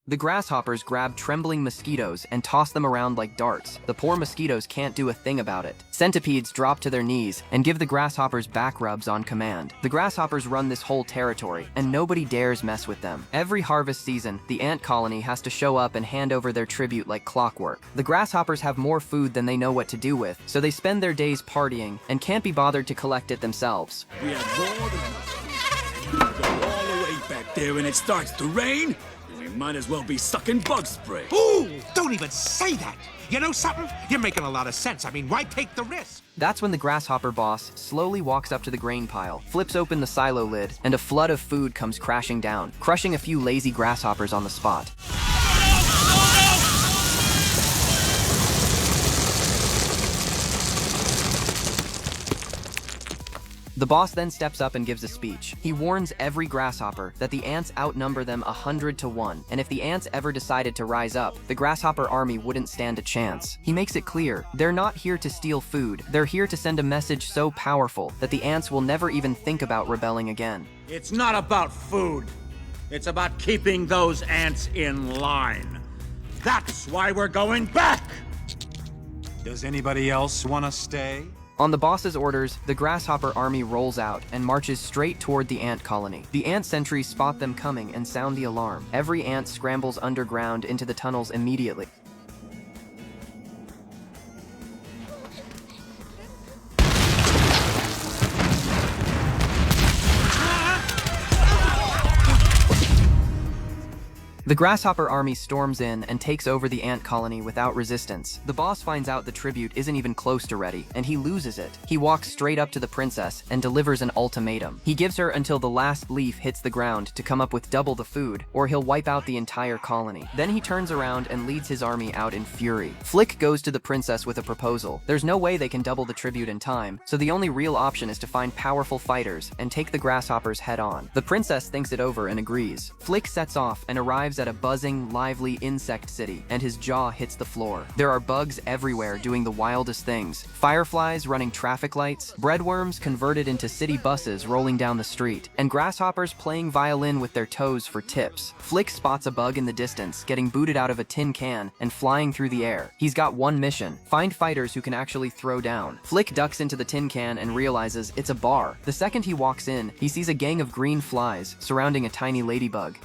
The grasshoppers grab trembling mosquitoes and toss them around like darts. The poor mosquitoes can't do a thing about it. Centipedes drop to their knees and give the grasshoppers back rubs on command. The grasshoppers run this whole territory, and nobody dares mess with them. Every harvest season, the ant colony has to show up and hand over their tribute like clockwork. The grasshoppers have more food than they know what to do with, so they spend their days partying and can't be bothered to collect it themselves. We have more than enough. You go all the way back there and it starts to rain, we might as well be sucking bug spray. Ooh, don't even say that. You know something? You're making a lot of sense. I mean, why take the risk? That's when the grasshopper boss slowly walks up to the grain pile, flips open the silo lid, and a flood of food comes crashing down, crushing a few lazy grasshoppers on the spot. The boss then steps up and gives a speech. He warns every grasshopper that the ants outnumber them 100 to 1, and if the ants ever decided to rise up, the grasshopper army wouldn't stand a chance. He makes it clear, they're not here to steal food, they're here to send a message so powerful that the ants will never even think about rebelling again. It's not about food. It's about keeping those ants in line. That's why we're going back! Does anybody else want to stay? On the boss's orders, the grasshopper army rolls out and marches straight toward the ant colony. The ant sentries spot them coming and sound the alarm. Every ant scrambles underground into the tunnels immediately. The grasshopper army storms in and takes over the ant colony without resistance. The boss finds out the tribute isn't even close to ready, and he loses it. He walks straight up to the princess and delivers an ultimatum. He gives her until the last leaf hits the ground to come up with double the food, or he'll wipe out the entire colony. Then he turns around and leads his army out in fury. Flik goes to the princess with a proposal. There's no way they can double the tribute in time, so the only real option is to find powerful fighters and take the grasshoppers head on. The princess thinks it over and agrees. Flik sets off and arrives at a buzzing, lively insect city, and his jaw hits the floor. There are bugs everywhere doing the wildest things. Fireflies running traffic lights, breadworms converted into city buses rolling down the street, and grasshoppers playing violin with their toes for tips. Flik spots a bug in the distance, getting booted out of a tin can and flying through the air. He's got one mission: find fighters who can actually throw down. Flik ducks into the tin can and realizes it's a bar. The second he walks in, he sees a gang of green flies surrounding a tiny ladybug.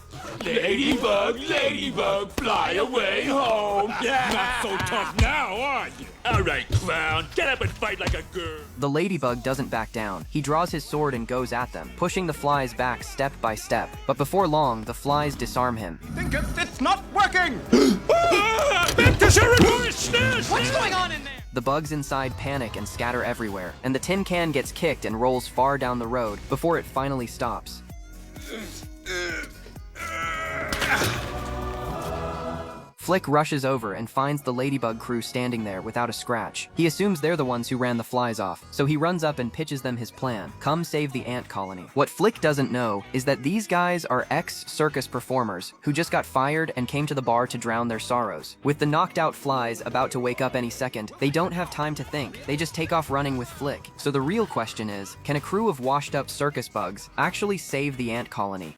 Ladybug, ladybug, fly away home. Not so tough now, are you? All right, clown, get up and fight like a girl. The ladybug doesn't back down. He draws his sword and goes at them, pushing the flies back step by step. But before long, the flies disarm him. Think it's not working! What's going on in there? The bugs inside panic and scatter everywhere, and the tin can gets kicked and rolls far down the road before it finally stops. Flik rushes over and finds the ladybug crew standing there without a scratch. He assumes they're the ones who ran the flies off, so he runs up and pitches them his plan: come save the ant colony. What Flik doesn't know is that these guys are ex-circus performers who just got fired and came to the bar to drown their sorrows. With the knocked out flies about to wake up any second, they don't have time to think. They just take off running with Flik. So the real question is, can a crew of washed up circus bugs actually save the ant colony?